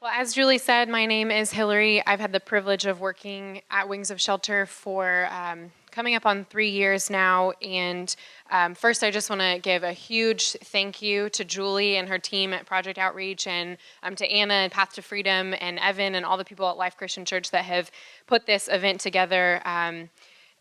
Well, as Julie said, my name is Hillary. I've had the privilege of working at Wings of Shelter for coming up on 3 years now. And first, I just want to give a huge thank you to Julie and her team at Project Outreach, and to Anna and Path to Freedom and Evan and all the people at Life Christian Church that have put this event together.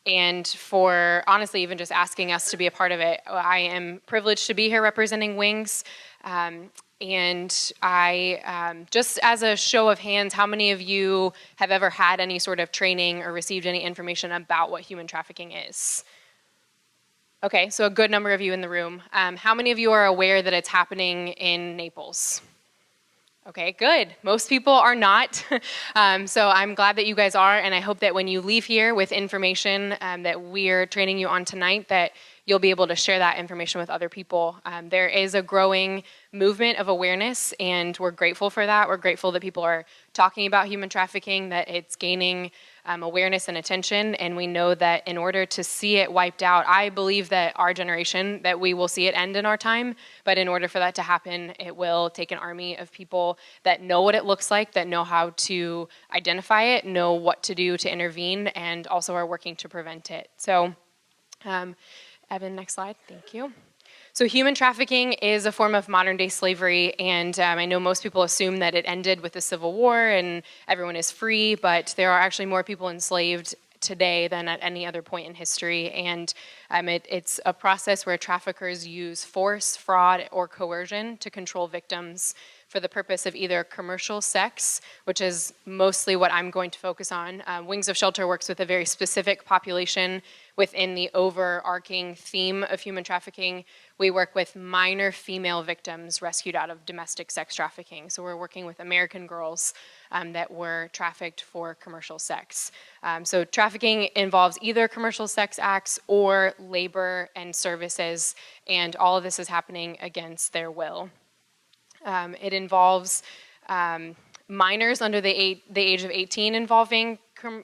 And for honestly even just asking us to be a part of it. I am privileged to be here representing Wings. And I, just as a show of hands, how many of you have ever had any sort of training or received any information about what human trafficking is? Okay, so a good number of you in the room. How many of you are aware that it's happening in Naples? Okay, good. Most people are not. So I'm glad that you guys are, and I hope that when you leave here with information that we're training you on tonight, that you'll be able to share that information with other people. There is a growing movement of awareness, and we're grateful for that. We're grateful that people are talking about human trafficking, that it's gaining awareness and attention, and we know that in order to see it wiped out, I believe that our generation, that we will see it end in our time, but in order for that to happen, it will take an army of people that know what it looks like, that know how to identify it, know what to do to intervene, and also are working to prevent it. So, Evan, next slide, thank you. So human trafficking is a form of modern-day slavery, and I know most people assume that it ended with the Civil War and everyone is free, but there are actually more people enslaved today than at any other point in history, and it's a process where traffickers use force, fraud, or coercion to control victims for the purpose of either commercial sex, which is mostly what I'm going to focus on. Wings of Shelter works with a very specific population within the overarching theme of human trafficking. We work with minor female victims rescued out of domestic sex trafficking. So we're working with American girls that were trafficked for commercial sex. So trafficking involves either commercial sex acts or labor and services, and all of this is happening against their will. It involves minors under the age of 18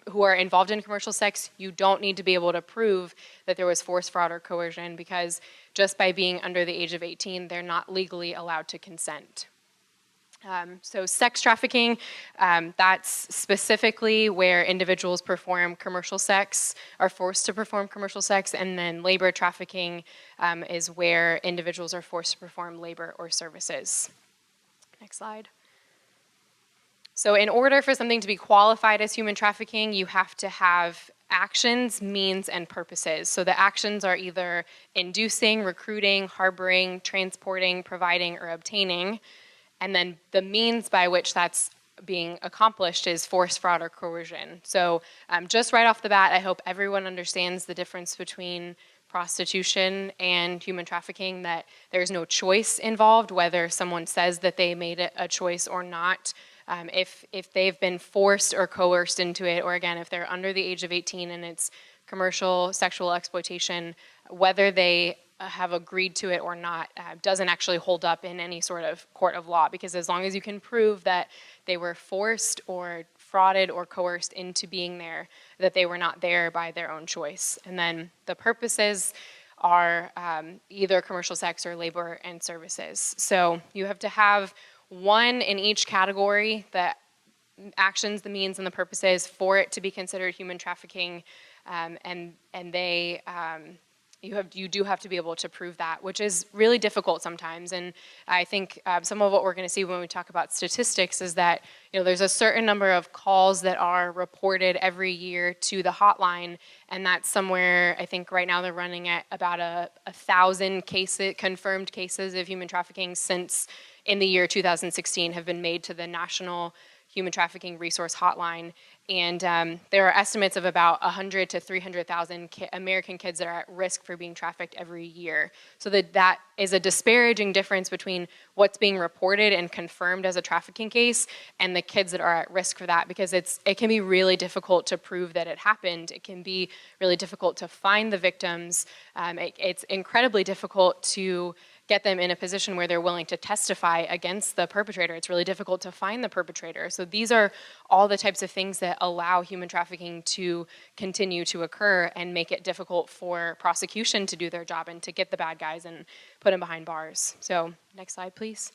who are involved in commercial sex. You don't need to be able to prove that there was force, fraud, or coercion, because just by being under the age of 18, they're not legally allowed to consent. So sex trafficking, that's specifically where individuals perform commercial sex, are forced to perform commercial sex, and then labor trafficking is where individuals are forced to perform labor or services. Next slide. So in order for something to be qualified as human trafficking, you have to have actions, means, and purposes. So the actions are either inducing, recruiting, harboring, transporting, providing, or obtaining. And then the means by which that's being accomplished is force, fraud, or coercion. So just right off the bat, I hope everyone understands the difference between prostitution and human trafficking, that there's no choice involved, whether someone says that they made it a choice or not. If they've been forced or coerced into it, or again, if they're under the age of 18 and it's commercial sexual exploitation, whether they have agreed to it or not doesn't actually hold up in any sort of court of law, because as long as you can prove that they were forced or frauded or coerced into being there, that they were not there by their own choice. And then the purposes are either commercial sex or labor and services. So you have to have one in each category, the actions, the means, and the purposes, for it to be considered human trafficking, and they you do have to be able to prove that, which is really difficult sometimes. And I think some of what we're going to see when we talk about statistics is that there's a certain number of calls that are reported every year to the hotline, and that's somewhere, I think right now they're running at about 1,000 cases, confirmed cases of human trafficking since in the year 2016 have been made to the National Human Trafficking Resource Hotline. And there are estimates of about 100 to 300,000 American kids that are at risk for being trafficked every year. So that is a disparaging difference between what's being reported and confirmed as a trafficking case and the kids that are at risk for that, because it can be really difficult to prove that it happened. It can be really difficult to find the victims. It's incredibly difficult to get them in a position where they're willing to testify against the perpetrator. It's really difficult to find the perpetrator. So these are all the types of things that allow human trafficking to continue to occur and make it difficult for prosecution to do their job and to get the bad guys and put them behind bars. So next slide, please.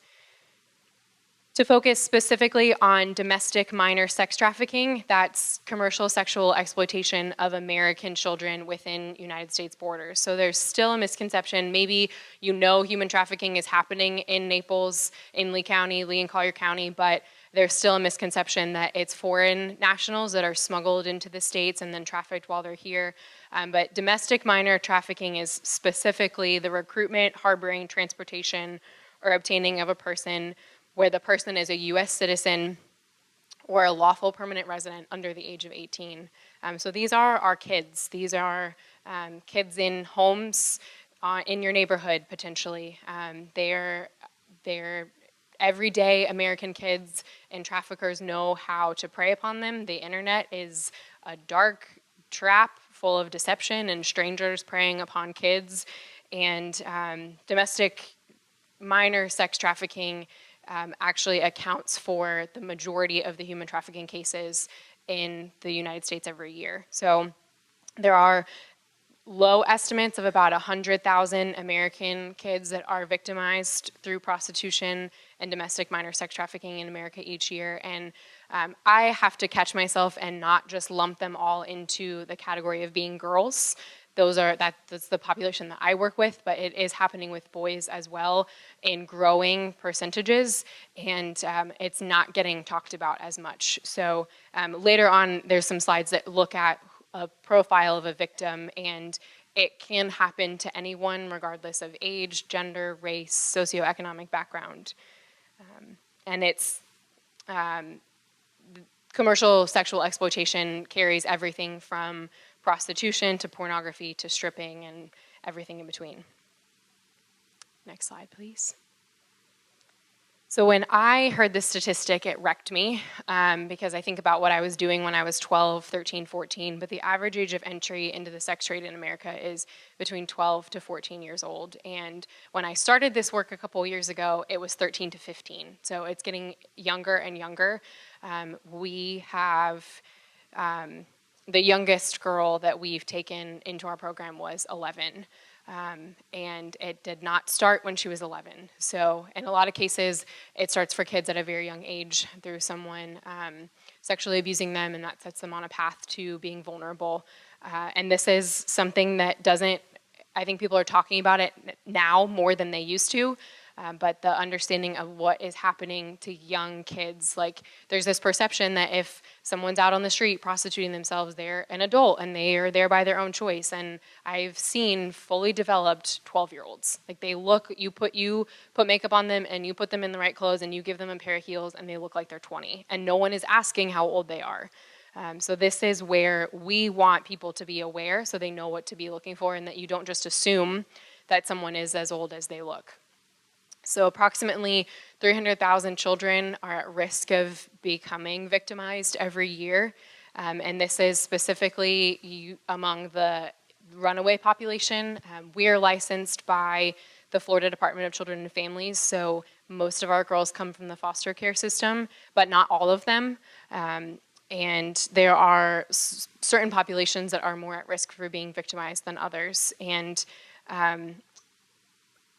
To focus specifically on domestic minor sex trafficking, that's commercial sexual exploitation of American children within United States borders. So there's still a misconception. Maybe you know human trafficking is happening in Naples, in Lee County, Lee and Collier County, but there's still a misconception that it's foreign nationals that are smuggled into the States and then trafficked while they're here. But domestic minor trafficking is specifically the recruitment, harboring, transportation, or obtaining of a person where the person is a U.S. citizen or a lawful permanent resident under the age of 18. So these are our kids. These are kids in homes in your neighborhood, potentially. They're everyday American kids, and traffickers know how to prey upon them. The internet is a dark trap full of deception and strangers preying upon kids. And domestic minor sex trafficking actually accounts for the majority of the human trafficking cases in the United States every year. So there are low estimates of about 100,000 American kids that are victimized through prostitution and domestic minor sex trafficking in America each year. And I have to catch myself and not just lump them all into the category of being girls. That's the population that I work with, but it is happening with boys as well in growing percentages, and it's not getting talked about as much. So later on, there's some slides that look at a profile of a victim, and it can happen to anyone regardless of age, gender, race, socioeconomic background. And it's commercial sexual exploitation carries everything from prostitution to pornography to stripping and everything in between. Next slide, please. So when I heard this statistic, it wrecked me because I think about what I was doing when I was 12, 13, 14, but the average age of entry into the sex trade in America is between 12 to 14 years old. And when I started this work a couple years ago, it was 13 to 15. So it's getting younger and younger. We have the youngest girl that we've taken into our program was 11. And it did not start when she was 11. So in a lot of cases, it starts for kids at a very young age through someone sexually abusing them, and that sets them on a path to being vulnerable. And this is something that I think people are talking about it now more than they used to. But the understanding of what is happening to young kids, like there's this perception that if someone's out on the street prostituting themselves, they're an adult and they are there by their own choice. And I've seen fully developed 12-year-olds. Like you put makeup on them and you put them in the right clothes and you give them a pair of heels and they look like they're 20. And no one is asking how old they are. So this is where we want people to be aware so they know what to be looking for and that you don't just assume that someone is as old as they look. So approximately 300,000 children are at risk of becoming victimized every year. And this is specifically among the runaway population. We are licensed by the Florida Department of Children and Families, so most of our girls come from the foster care system, but not all of them. And there are certain populations that are more at risk for being victimized than others. And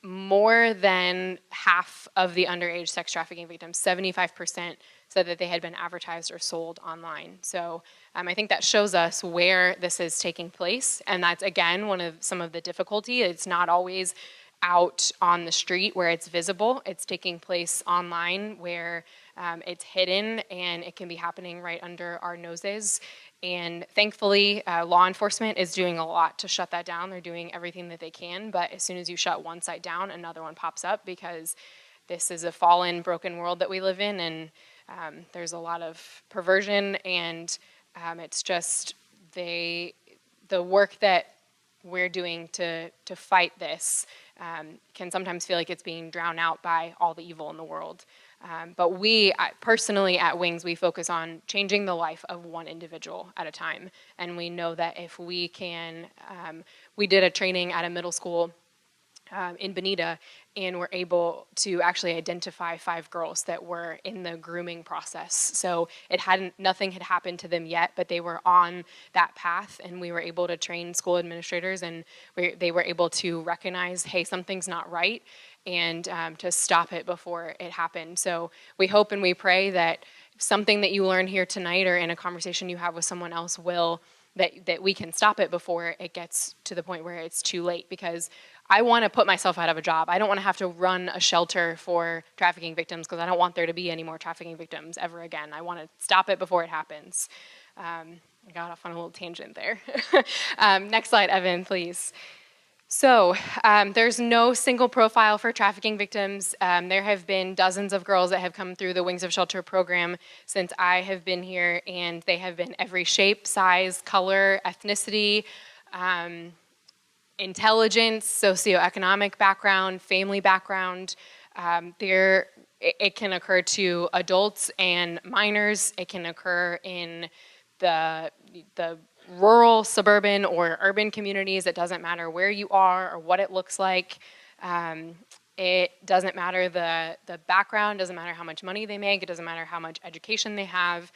more than half of the underage sex trafficking victims, 75%, said that they had been advertised or sold online. So I think that shows us where this is taking place. And that's, again, some of the difficulty. It's not always out on the street where it's visible. It's taking place online where it's hidden and it can be happening right under our noses. And thankfully, law enforcement is doing a lot to shut that down. They're doing everything that they can, but as soon as you shut one site down, another one pops up because this is a fallen, broken world that we live in, and there's a lot of perversion, and it's just the work that we're doing to fight this can sometimes feel like it's being drowned out by all the evil in the world. But we, personally at Wings, we focus on changing the life of one individual at a time. And we know that if we can, we did a training at a middle school in Bonita, and were able to actually identify 5 girls that were in the grooming process. So nothing had happened to them yet, but they were on that path, and we were able to train school administrators, and they were able to recognize, hey, something's not right. and to stop it before it happened. So we hope and we pray that something that you learn here tonight or in a conversation you have with someone else that we can stop it before it gets to the point where it's too late, because I want to put myself out of a job. I don't want to have to run a shelter for trafficking victims, because I don't want there to be any more trafficking victims ever again. I want to stop it before it happens. I got off on a little tangent there. Next slide, Evan, please. So there's no single profile for trafficking victims. There have been dozens of girls that have come through the Wings of Shelter program since I have been here, and they have been every shape, size, color, ethnicity, intelligence, socioeconomic background, family background. It can occur to adults and minors. It can occur in the rural, suburban, or urban communities. It doesn't matter where you are or what it looks like. It doesn't matter the background, doesn't matter how much money they make, it doesn't matter how much education they have.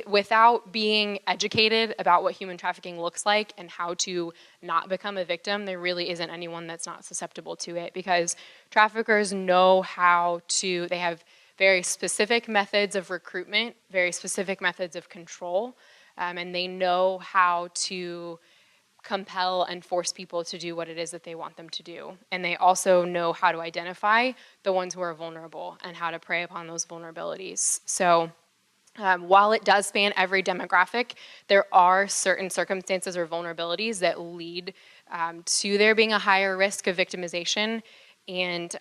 Without being educated about what human trafficking looks like and how to not become a victim, there really isn't anyone that's not susceptible to it, because traffickers know they have very specific methods of recruitment, very specific methods of control, and they know how to compel and force people to do what it is that they want them to do. And they also know how to identify the ones who are vulnerable and how to prey upon those vulnerabilities. So while it does span every demographic, there are certain circumstances or vulnerabilities that lead to there being a higher risk of victimization. And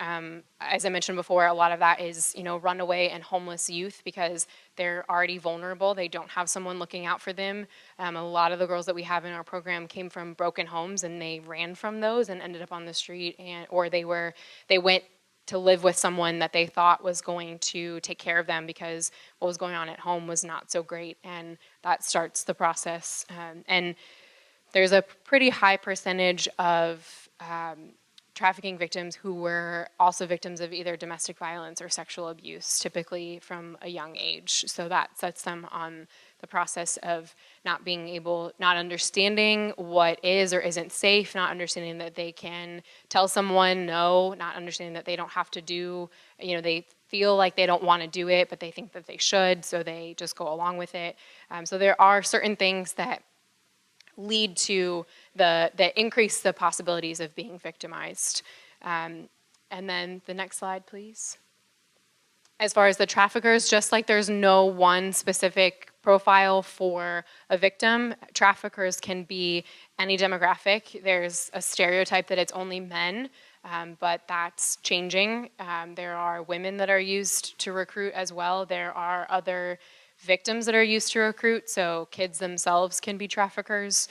as I mentioned before, a lot of that is, runaway and homeless youth, because they're already vulnerable. They don't have someone looking out for them. A lot of the girls that we have in our program came from broken homes, and they ran from those and ended up on the street, or they went to live with someone that they thought was going to take care of them, because what was going on at home was not so great, and that starts the process. And there's a pretty high percentage of trafficking victims who were also victims of either domestic violence or sexual abuse, typically from a young age. So that sets them on the process of not understanding what is or isn't safe, not understanding that they can tell someone no, not understanding that they don't have to do, they feel like they don't want to do it, but they think that they should, so they just go along with it. So there are certain things that lead to that increase the possibilities of being victimized. And then the next slide, please. As far as the traffickers, just like there's no one specific profile for a victim, traffickers can be any demographic. There's a stereotype that it's only men, but that's changing. There are women that are used to recruit as well. There are other victims that are used to recruit, so kids themselves can be traffickers.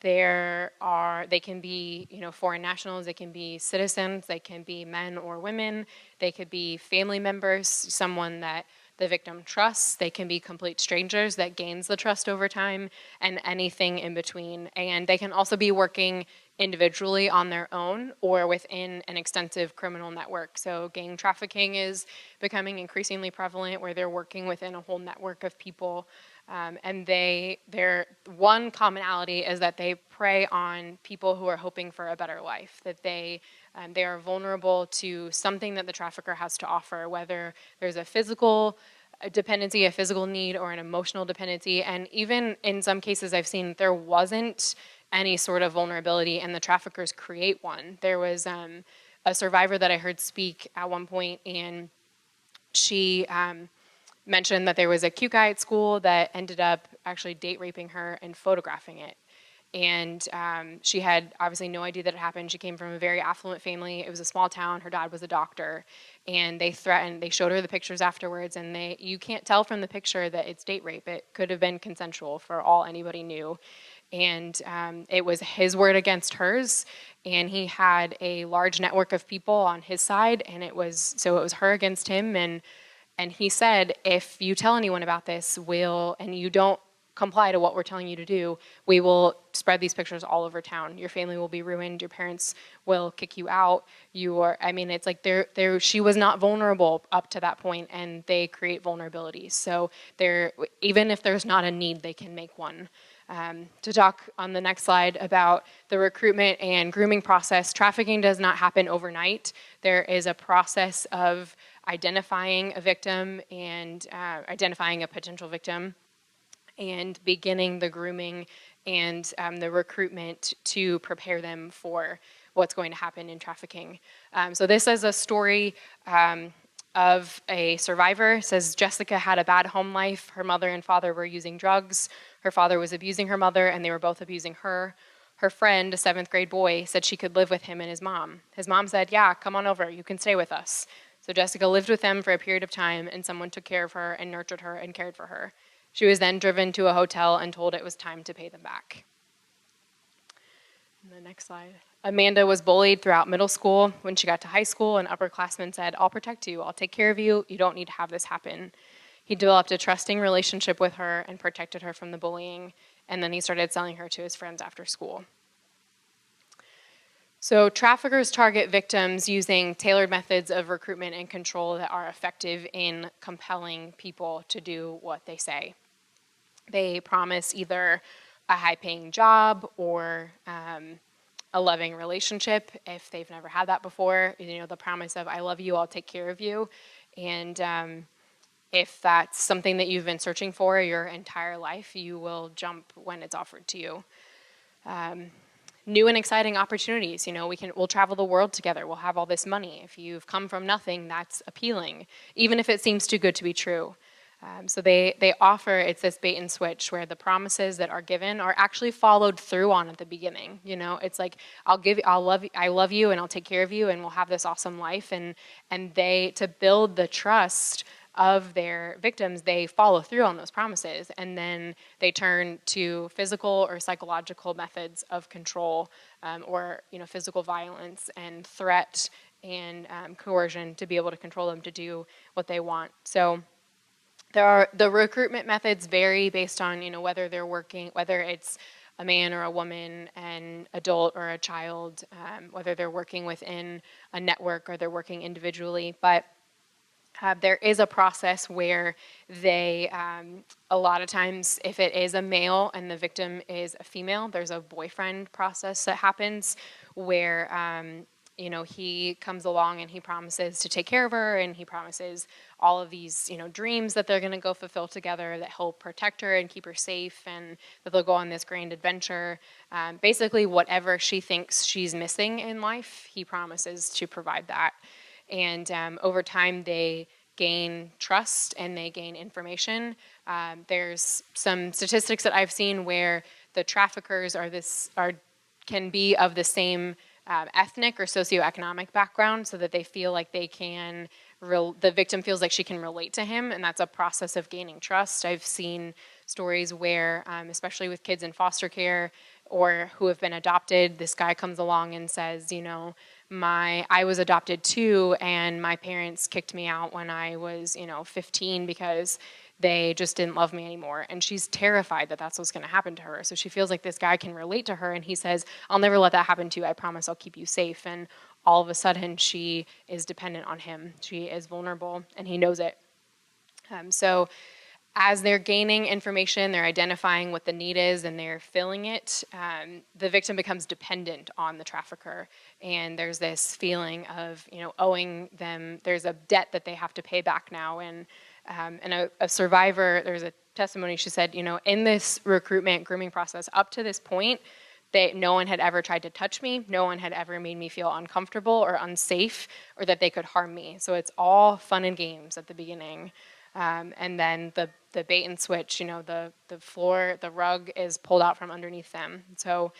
They can be, foreign nationals, they can be citizens, they can be men or women, they could be family members, someone that the victim trusts, they can be complete strangers that gains the trust over time, and anything in between. And they can also be working individually on their own or within an extensive criminal network. So gang trafficking is becoming increasingly prevalent, where they're working within a whole network of people. And their one commonality is that they prey on people who are hoping for a better life, that they are vulnerable to something that the trafficker has to offer, whether there's a physical dependency, a physical need, or an emotional dependency. And even in some cases I've seen, there wasn't any sort of vulnerability, and the traffickers create one. There was a survivor that I heard speak at one point, and she mentioned that there was a cute guy at school that ended up actually date raping her and photographing it. And she had obviously no idea that it happened. She came from a very affluent family. It was a small town. Her dad was a doctor. And they showed her the pictures afterwards, and you can't tell from the picture that it's date rape. It could have been consensual for all anybody knew. And it was his word against hers, and he had a large network of people on his side, and it was her against him. And he said, if you tell anyone about this, and you don't comply to what we're telling you to do, we will spread these pictures all over town. Your family will be ruined. Your parents will kick you out. It's like she was not vulnerable up to that point, and they create vulnerabilities. So even if there's not a need, they can make one. To talk on the next slide about the recruitment and grooming process, trafficking does not happen overnight. There is a process of identifying a victim and identifying a potential victim and beginning the grooming and the recruitment to prepare them for what's going to happen in trafficking. So this is a story of a survivor. It says Jessica had a bad home life. Her mother and father were using drugs. Her father was abusing her mother, and they were both abusing her. Her friend, a 7th grade boy, said she could live with him and his mom. His mom said, yeah, come on over, you can stay with us. So Jessica lived with them for a period of time, and someone took care of her and nurtured her and cared for her. She was then driven to a hotel and told it was time to pay them back. And the next slide. Amanda was bullied throughout middle school. When she got to high school, an upperclassman said, I'll protect you, I'll take care of you, you don't need to have this happen. He developed a trusting relationship with her and protected her from the bullying, and then he started selling her to his friends after school. So traffickers target victims using tailored methods of recruitment and control that are effective in compelling people to do what they say. They promise either a high-paying job or a loving relationship if they've never had that before. You know, the promise of I love you, I'll take care of you. And if that's something that you've been searching for your entire life, you will jump when it's offered to you. New and exciting opportunities. You know, we'll travel the world together. We'll have all this money. If you've come from nothing, that's appealing, even if it seems too good to be true. So they offer, it's this bait and switch where the promises that are given are actually followed through on at the beginning. You know, it's like, I love you and I'll take care of you and we'll have this awesome life. And they, to build the trust of their victims, they follow through on those promises, and then they turn to physical or psychological methods of control, or physical violence and threat and coercion to be able to control them to do what they want. So the recruitment methods vary based on whether it's a man or a woman, an adult or a child, whether they're working within a network or they're working individually, but there is a process where they, a lot of times, if it is a male and the victim is a female, there's a boyfriend process that happens where, he comes along and he promises to take care of her, and he promises all of these, dreams that they're going to go fulfill together, that he'll protect her and keep her safe, and that they'll go on this grand adventure. Basically, whatever she thinks she's missing in life, he promises to provide that. And over time, they gain trust and they gain information. There's some statistics that I've seen where the traffickers can be of the same ethnic or socioeconomic background, so that they feel like the victim feels like she can relate to him, and that's a process of gaining trust. I've seen stories where, especially with kids in foster care or who have been adopted, this guy comes along and says, I was adopted too, and my parents kicked me out when I was, 15 because they just didn't love me anymore. And she's terrified that that's what's going to happen to her. So she feels like this guy can relate to her, and he says, I'll never let that happen to you. I promise I'll keep you safe. And all of a sudden, she is dependent on him. She is vulnerable, and he knows it. So as they're gaining information, they're identifying what the need is, and they're filling it, the victim becomes dependent on the trafficker. And there's this feeling of, owing them. There's a debt that they have to pay back now. And a survivor, there's a testimony, she said, in this recruitment grooming process, up to this point, no one had ever tried to touch me. No one had ever made me feel uncomfortable or unsafe, or that they could harm me. So it's all fun and games at the beginning. And then the bait and switch, the rug is pulled out from underneath them. So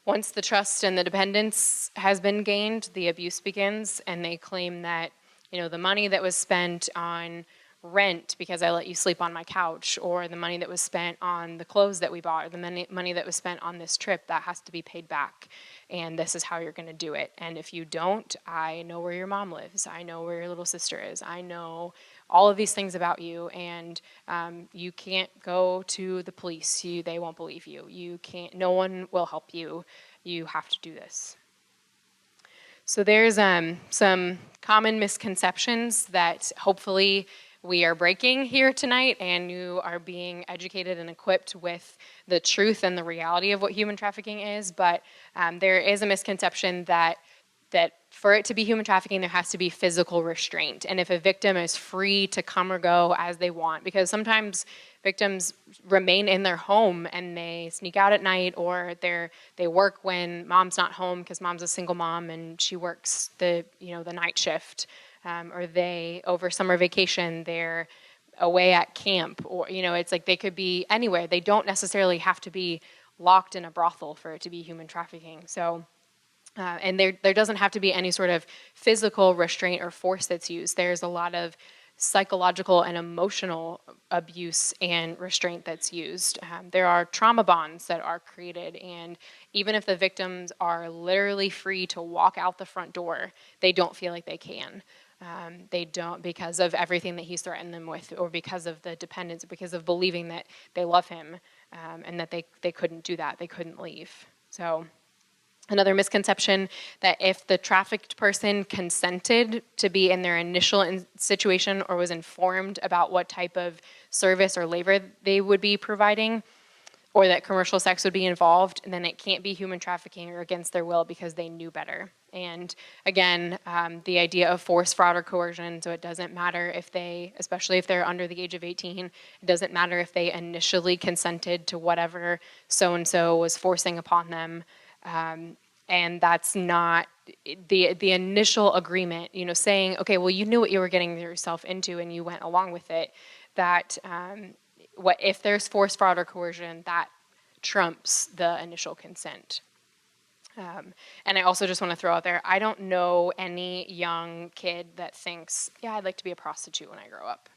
once the trust and the dependence has been gained, the abuse begins, and they claim that, the money that was spent on rent because I let you sleep on my couch, or the money that was spent on the clothes that we bought, or the money that was spent on this trip, that has to be paid back. And this is how you're going to do it. And if you don't, I know where your mom lives. I know where your little sister is. I know all of these things about you, and you can't go to the police. They won't believe you. You can't. No one will help you. You have to do this. So there's some common misconceptions that hopefully we are breaking here tonight and you are being educated and equipped with the truth and the reality of what human trafficking is. But there is a misconception that for it to be human trafficking, there has to be physical restraint. And if a victim is free to come or go as they want, because sometimes victims remain in their home and they sneak out at night, or they work when mom's not home because mom's a single mom and she works the night shift, or they over summer vacation they're away at camp, or it's like they could be anywhere. They don't necessarily have to be locked in a brothel for it to be human trafficking. So. And there doesn't have to be any sort of physical restraint or force that's used. There's a lot of psychological and emotional abuse and restraint that's used. There are trauma bonds that are created, and even if the victims are literally free to walk out the front door, they don't feel like they can. They don't, because of everything that he's threatened them with, or because of the dependence, because of believing that they love him, and that they couldn't do that, they couldn't leave. So. Another misconception that if the trafficked person consented to be in their initial situation or was informed about what type of service or labor they would be providing, or that commercial sex would be involved, then it can't be human trafficking or against their will because they knew better. And again, the idea of force, fraud, or coercion, so it doesn't matter if they, especially if they're under the age of 18, it doesn't matter if they initially consented to whatever so-and-so was forcing upon them. And that's not the initial agreement, saying, okay, well, you knew what you were getting yourself into and you went along with it. That what if there's force, fraud, or coercion, that trumps the initial consent. And I also just want to throw out there, I don't know any young kid that thinks, yeah, I'd like to be a prostitute when I grow up.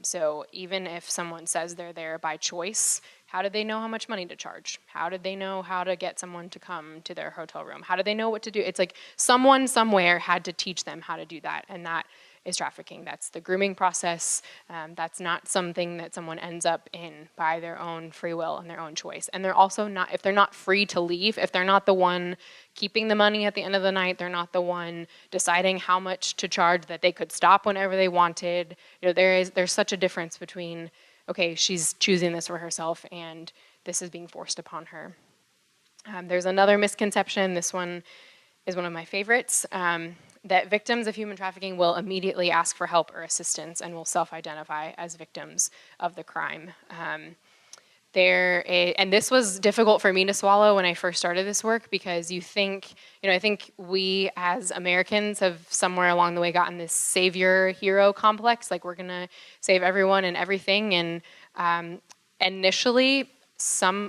So even if someone says they're there by choice, how did they know how much money to charge? How did they know how to get someone to come to their hotel room? How did they know what to do? It's like someone somewhere had to teach them how to do that, and that is trafficking. That's the grooming process. That's not something that someone ends up in by their own free will and their own choice. And they're also not, if they're not free to leave, if they're not the one keeping the money at the end of the night, they're not the one deciding how much to charge, that they could stop whenever they wanted. There's such a difference between, okay, she's choosing this for herself and this is being forced upon her. There's another misconception. This one is one of my favorites. That victims of human trafficking will immediately ask for help or assistance and will self-identify as victims of the crime. And this was difficult for me to swallow when I first started this work, because I think we as Americans have somewhere along the way gotten this savior hero complex, like we're gonna save everyone and everything. And initially,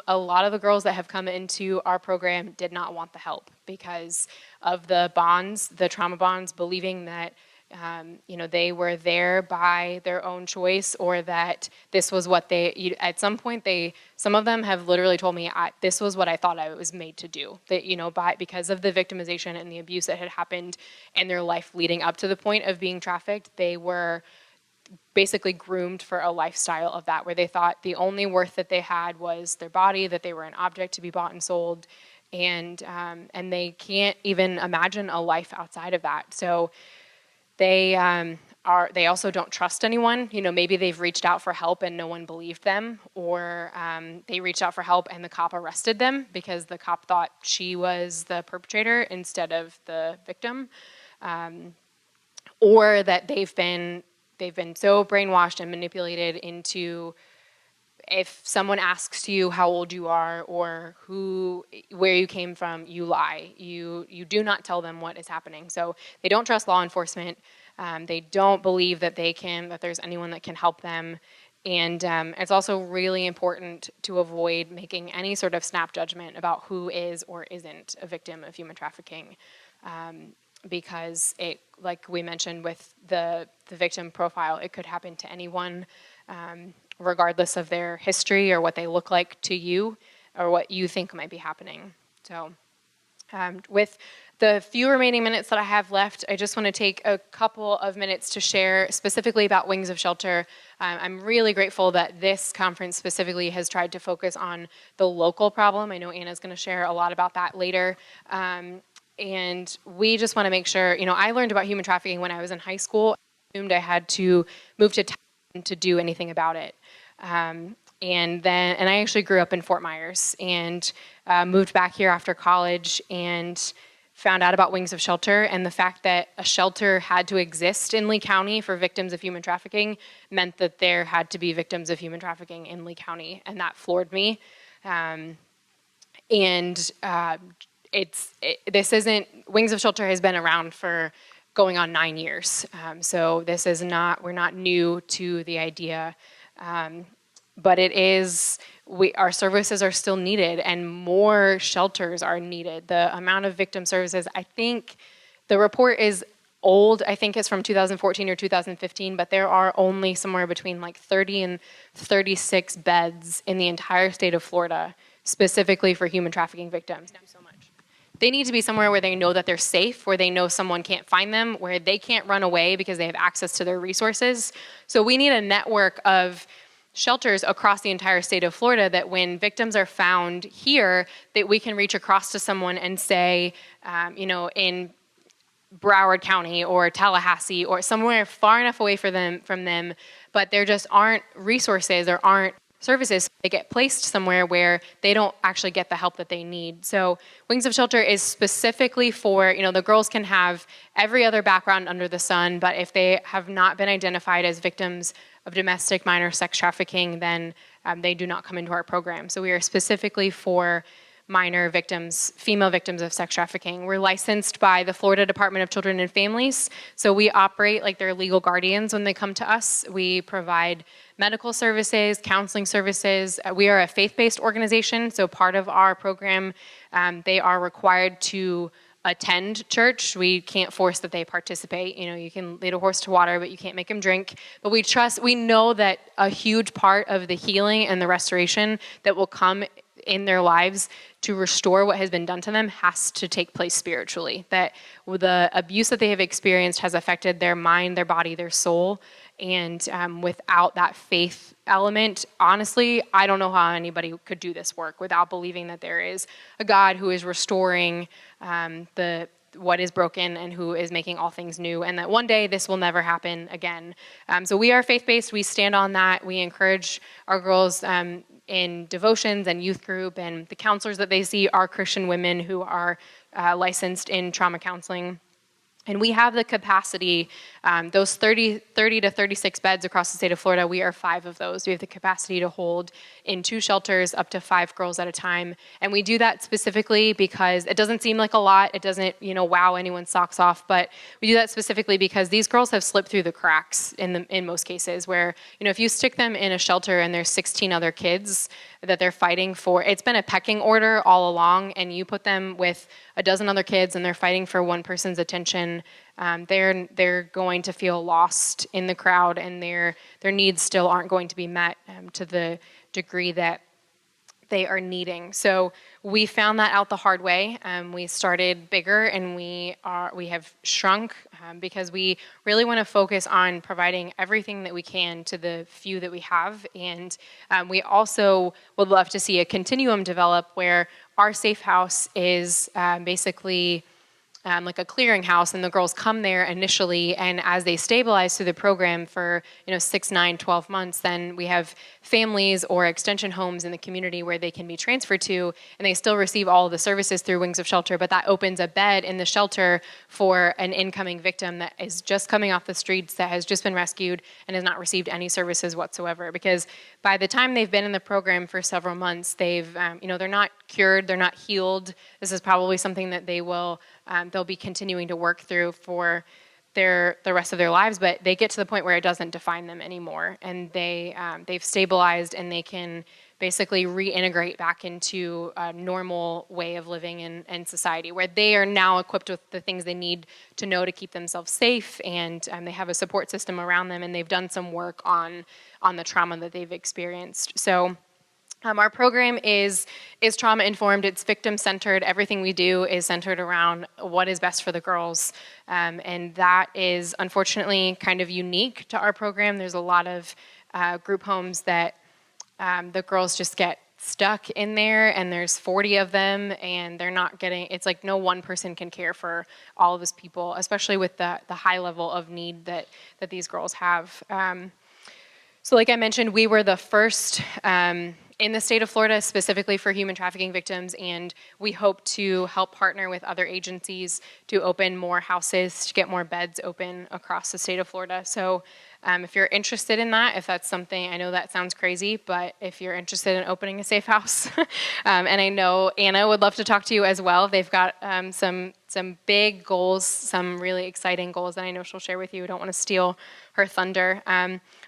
a lot of the girls that have come into our program did not want the help because of the bonds, the trauma bonds, believing that they were there by their own choice, or that this was what at some point some of them have literally told me, this was what I thought I was made to do. That, because of the victimization and the abuse that had happened in their life leading up to the point of being trafficked, they were basically groomed for a lifestyle of that, where they thought the only worth that they had was their body, that they were an object to be bought and sold, and they can't even imagine a life outside of that. So they also don't trust anyone. Maybe they've reached out for help and no one believed them, or they reached out for help and the cop arrested them because the cop thought she was the perpetrator instead of the victim, or that they've been so brainwashed and manipulated into, if someone asks you how old you are or where you came from, you lie. You do not tell them what is happening. So they don't trust law enforcement. They don't believe that there's anyone that can help them. And it's also really important to avoid making any sort of snap judgment about who is or isn't a victim of human trafficking. Because like we mentioned with the victim profile, it could happen to anyone, regardless of their history or what they look like to you or what you think might be happening. So with the few remaining minutes that I have left, I just want to take a couple of minutes to share specifically about Wings of Shelter. I'm really grateful that this conference specifically has tried to focus on the local problem. I know Anna's going to share a lot about that later. And we just want to make sure, I learned about human trafficking when I was in high school. assumed I had to move to town to do anything about it. And I actually grew up in Fort Myers and moved back here after college and found out about Wings of Shelter, and the fact that a shelter had to exist in Lee County for victims of human trafficking meant that there had to be victims of human trafficking in Lee County, and that floored me. This isn't, Wings of Shelter has been around for going on 9 years. So this is not, we're not new to the idea. But it is, our services are still needed, and more shelters are needed. The amount of victim services, I think the report is old. I think it's from 2014 or 2015, but there are only somewhere between like 30 and 36 beds in the entire state of Florida, specifically for human trafficking victims. Thank you so much. They need to be somewhere where they know that they're safe, where they know someone can't find them, where they can't run away because they have access to their resources. So we need a network of shelters across the entire state of Florida that when victims are found here, that we can reach across to someone and say, in Broward County or Tallahassee or somewhere far enough away from them, but there just aren't resources or aren't services. They get placed somewhere where they don't actually get the help that they need. So Wings of Shelter is specifically for, the girls can have every other background under the sun, but if they have not been identified as victims of domestic minor sex trafficking, then they do not come into our program. So we are specifically for minor victims, female victims of sex trafficking. We're licensed by the Florida Department of Children and Families, so we operate like they're legal guardians when they come to us. We provide medical services, counseling services. We are a faith-based organization, so part of our program, they are required to attend church. We can't force that they participate. You can lead a horse to water, but you can't make them drink. But we know that a huge part of the healing and the restoration that will come in their lives to restore what has been done to them has to take place spiritually. That the abuse that they have experienced has affected their mind, their body, their soul. And without that faith element, honestly, I don't know how anybody could do this work without believing that there is a God who is restoring what is broken and who is making all things new, and that one day this will never happen again. So we are faith-based. We stand on that. We encourage our girls in devotions and youth group, and the counselors that they see are Christian women who are licensed in trauma counseling. And we have the capacity, those 30 to 36 beds across the state of Florida, we are 5 of those. We have the capacity to hold in 2 shelters up to 5 girls at a time. And we do that specifically because it doesn't seem like a lot. It doesn't, wow anyone's socks off. But we do that specifically because these girls have slipped through the cracks in most cases where, if you stick them in a shelter and there's 16 other kids that they're fighting for, it's been a pecking order all along, and you put them with a dozen other kids and they're fighting for one person's attention, they're going to feel lost in the crowd, and their needs still aren't going to be met to the degree that they are needing. So we found that out the hard way. We started bigger, and we have shrunk because we really want to focus on providing everything that we can to the few that we have. And we also would love to see a continuum develop where our safe house is basically like a clearinghouse, and the girls come there initially, and as they stabilize through the program for 6, 9, 12 months, then we have families or extension homes in the community where they can be transferred to, and they still receive all of the services through Wings of Shelter, but that opens a bed in the shelter for an incoming victim that is just coming off the streets, that has just been rescued and has not received any services whatsoever. Because by the time they've been in the program for several months, they've they're not cured, they're not healed. This is probably something that they'll be continuing to work through for the rest of their lives, but they get to the point where it doesn't define them anymore, and they've stabilized, and they can basically reintegrate back into a normal way of living in society, where they are now equipped with the things they need to know to keep themselves safe, and they have a support system around them, and they've done some work on the trauma that they've experienced. So our program is trauma-informed. It's victim-centered. Everything we do is centered around what is best for the girls. And that is, unfortunately, kind of unique to our program. There's a lot of group homes that the girls just get stuck in there and there's 40 of them and they're not getting, it's like no one person can care for all of these people, especially with the high level of need that these girls have. So like I mentioned, we were the first in the state of Florida specifically for human trafficking victims, and we hope to help partner with other agencies to open more houses, to get more beds open across the state of Florida. So if you're interested in that, if that's something, I know that sounds crazy, but if you're interested in opening a safe house, and I know Anna would love to talk to you as well. They've got some big goals, some really exciting goals that I know she'll share with you. I don't want to steal her thunder,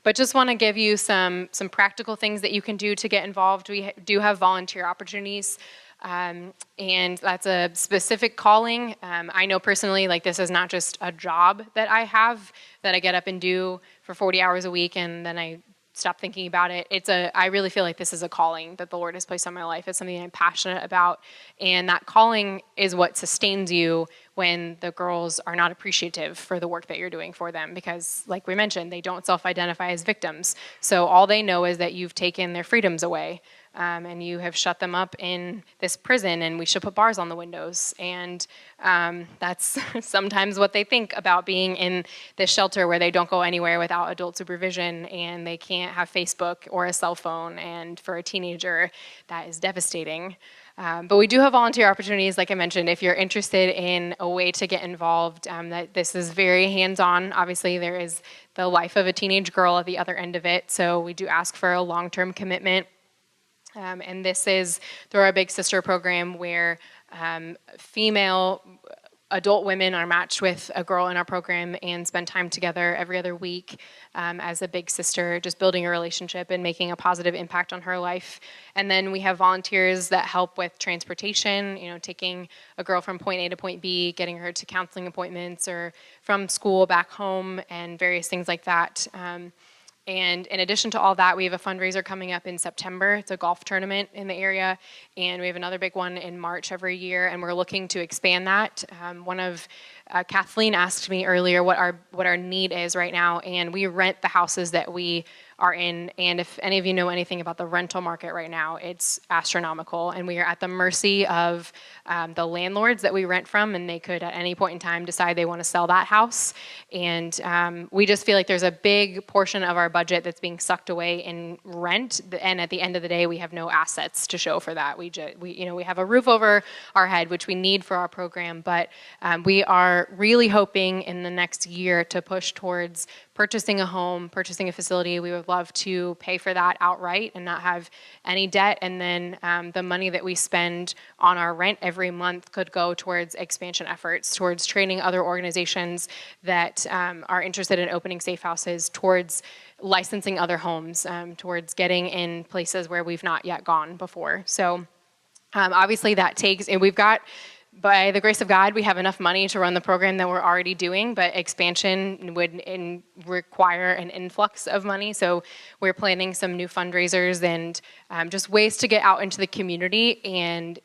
but just want to give you some practical things that you can do to get involved. We do have volunteer opportunities. And that's a specific calling. I know personally, like this is not just a job that I have that I get up and do for 40 hours a week and then I stop thinking about it. I really feel like this is a calling that the Lord has placed on my life. It's something I'm passionate about. And that calling is what sustains you when the girls are not appreciative for the work that you're doing for them. Because like we mentioned, they don't self-identify as victims. So all they know is that you've taken their freedoms away. And you have shut them up in this prison, and we should put bars on the windows. And that's sometimes what they think about being in this shelter where they don't go anywhere without adult supervision, and they can't have Facebook or a cell phone. And for a teenager, that is devastating. But we do have volunteer opportunities, like I mentioned, if you're interested in a way to get involved. That this is very hands-on. Obviously, there is the life of a teenage girl at the other end of it, so we do ask for a long-term commitment. And this is through our Big Sister program where female adult women are matched with a girl in our program and spend time together every other week as a big sister, just building a relationship and making a positive impact on her life. And then we have volunteers that help with transportation, taking a girl from point A to point B, getting her to counseling appointments or from school back home and various things like that. And in addition to all that, we have a fundraiser coming up in September. It's a golf tournament in the area, and we have another big one in March every year, and we're looking to expand that. Kathleen asked me earlier what our need is right now, and we rent the houses that we are in, and if any of you know anything about the rental market right now, it's astronomical, and we are at the mercy of the landlords that we rent from, and they could at any point in time decide they want to sell that house, and we just feel like there's a big portion of our budget that's being sucked away in rent, and at the end of the day, we have no assets to show for that. We have a roof over our head, which we need for our program, but we are really hoping in the next year to push towards purchasing a home, purchasing a facility. We would love to pay for that outright and not have any debt. And then the money that we spend on our rent every month could go towards expansion efforts, towards training other organizations that are interested in opening safe houses, towards licensing other homes, towards getting in places where we've not yet gone before. So obviously that takes, and we've got, by the grace of God, we have enough money to run the program that we're already doing, but expansion would require an influx of money. So we're planning some new fundraisers and just ways to get out into the community and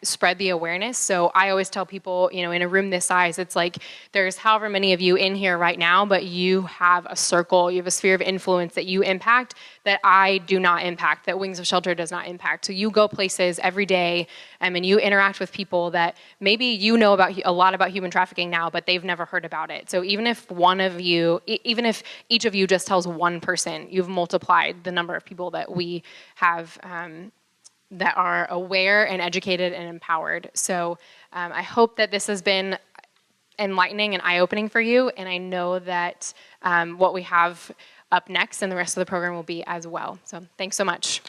spread the awareness. So I always tell people, in a room this size, it's like there's however many of you in here right now, but you have a circle, you have a sphere of influence that you impact that I do not impact, that Wings of Shelter does not impact. So you go places every day and you interact with people that maybe you know about a lot about human trafficking now, but they've never heard about it. So even if even if each of you just tells one person, you've multiplied the number of people that we have that are aware and educated and empowered. So I hope that this has been enlightening and eye-opening for you, and I know that what we have up next and the rest of the program will be as well. So thanks so much.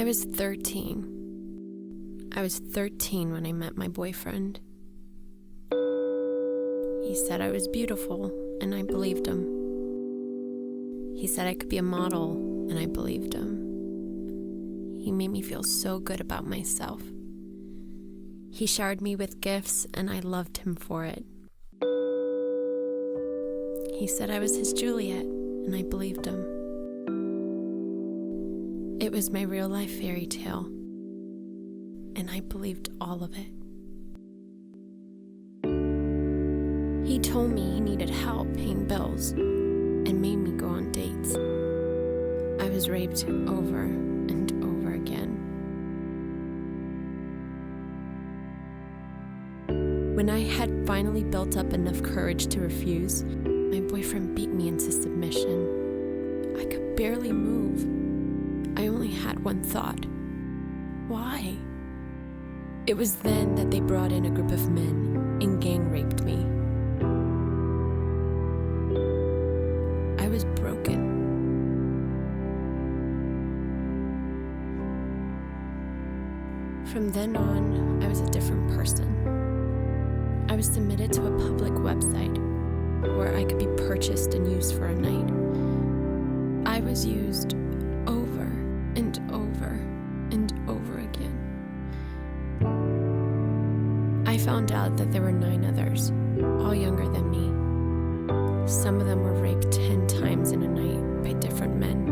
was 13. I was 13 when I met my boyfriend. He said I was beautiful, and I believed him. He said I could be a model, and I believed him. He made me feel so good about myself. He showered me with gifts, and I loved him for it. He said I was his Juliet, and I believed him. It was my real-life fairy tale, and I believed all of it. He told me he needed help paying bills and made me go on dates. I was raped over and over again. When I had finally built up enough courage to refuse, my boyfriend beat me into submission. I could barely move. I only had one thought. Why? It was then that they brought in a group of men and gang raped me. I was broken. From then on, I was a different person. I was submitted to a public website where I could be purchased and used for a night. I was used over and over and over again. I found out that there were 9 others, all younger than me. Some of them were raped 10 times in a night by different men.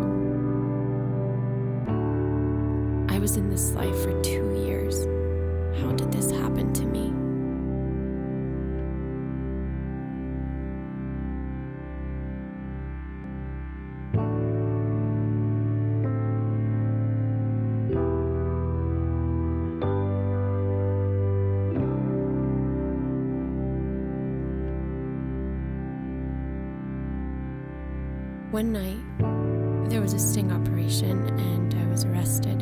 I was in this life for 2 years. How did this happen to me? One night, there was a sting operation and I was arrested.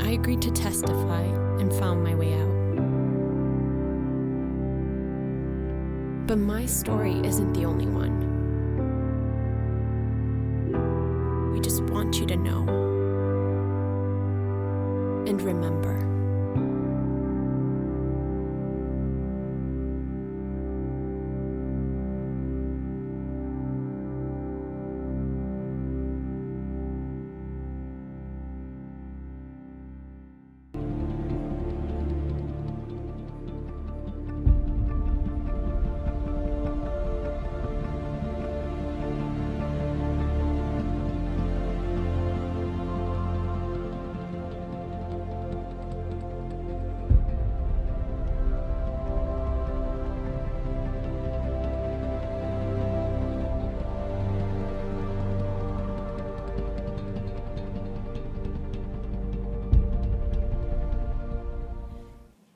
I agreed to testify and found my way out. But my story isn't the only one. We just want you to know and remember.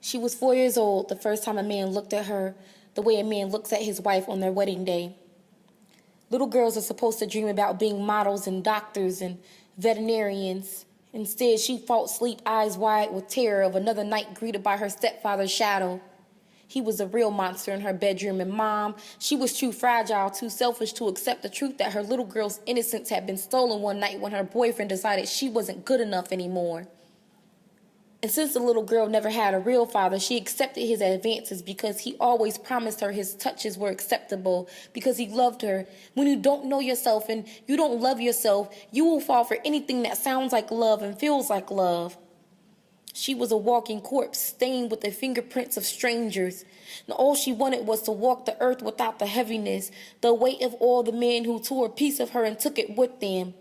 She was 4 years old the first time a man looked at her the way a man looks at his wife on their wedding day. Little girls are supposed to dream about being models and doctors and veterinarians. Instead, she fought sleep eyes wide with terror of another night greeted by her stepfather's shadow. He was a real monster in her bedroom, and Mom, she was too fragile, too selfish to accept the truth that her little girl's innocence had been stolen one night when her boyfriend decided she wasn't good enough anymore. And since the little girl never had a real father, she accepted his advances because he always promised her his touches were acceptable, because he loved her. When you don't know yourself and you don't love yourself, you will fall for anything that sounds like love and feels like love. She was a walking corpse, stained with the fingerprints of strangers. And all she wanted was to walk the earth without the heaviness, the weight of all the men who tore a piece of her and took it with them.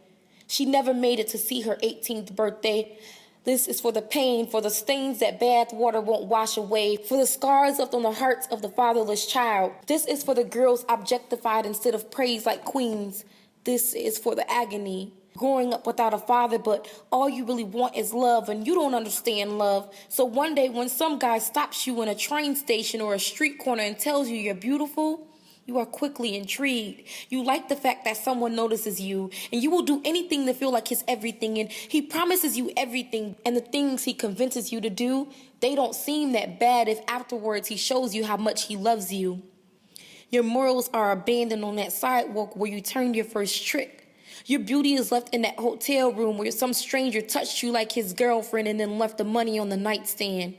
She never made it to see her 18th birthday. This is for the pain, for the stains that bath water won't wash away, for the scars left on the hearts of the fatherless child. This is for the girls objectified instead of praised like queens. This is for the agony. Growing up without a father, but all you really want is love, and you don't understand love. So one day when some guy stops you in a train station or a street corner and tells you you're beautiful, you are quickly intrigued. You like the fact that someone notices you, and you will do anything to feel like he's everything, and he promises you everything, and the things he convinces you to do, they don't seem that bad if afterwards he shows you how much he loves you. Your morals are abandoned on that sidewalk where you turned your first trick. Your beauty is left in that hotel room where some stranger touched you like his girlfriend and then left the money on the nightstand.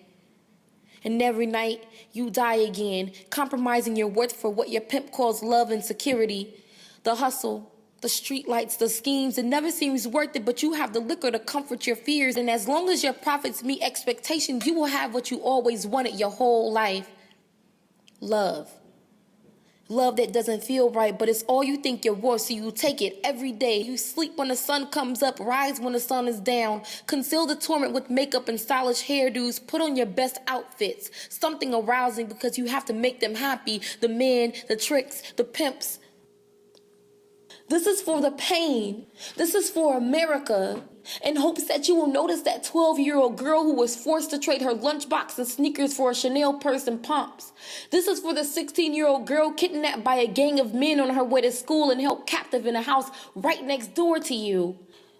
And every night you die again, compromising your worth for what your pimp calls love and security. The hustle, the street lights, the schemes, it never seems worth it, but you have the liquor to comfort your fears. And as long as your profits meet expectations, you will have what you always wanted your whole life. Love. Love that doesn't feel right, but it's all you think you're worth, so you take it every day. You sleep when the sun comes up, rise when the sun is down. Conceal the torment with makeup and stylish hairdos. Put on your best outfits, something arousing because you have to make them happy. The men, the tricks, the pimps. This is for the pain. This is for America. In hopes that you will notice that 12-year-old girl who was forced to trade her lunchbox and sneakers for a Chanel purse and pumps. This is for the 16-year-old girl kidnapped by a gang of men on her way to school and held captive in a house right next door to you.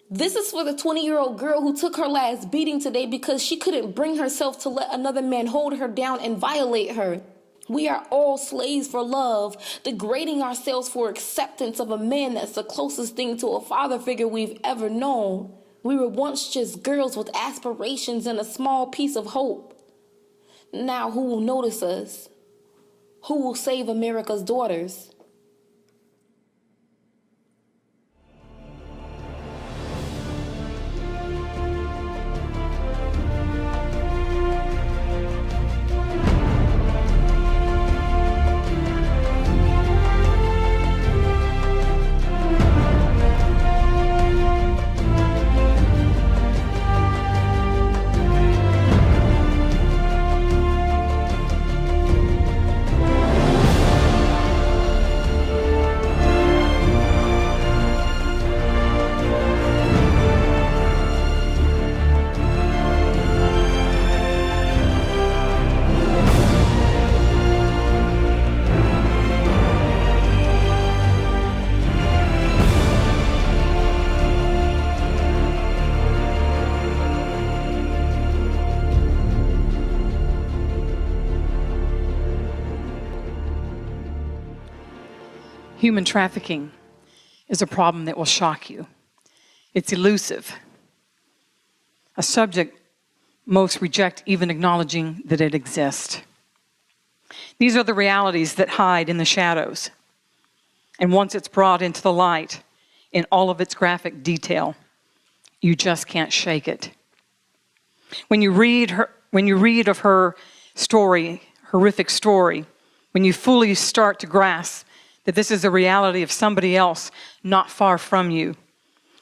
This is for the 20-year-old girl who took her last beating today because she couldn't bring herself to let another man hold her down and violate her. We are all slaves for love, degrading ourselves for acceptance of a man that's the closest thing to a father figure we've ever known. We were once just girls with aspirations and a small piece of hope. Now who will notice us? Who will save America's daughters? Human trafficking is a problem that will shock you. It's elusive, a subject most reject even acknowledging that it exists. These are the realities that hide in the shadows. And once it's brought into the light in all of its graphic detail, you just can't shake it. When you read of her story, horrific story, when you fully start to grasp that this is the reality of somebody else not far from you,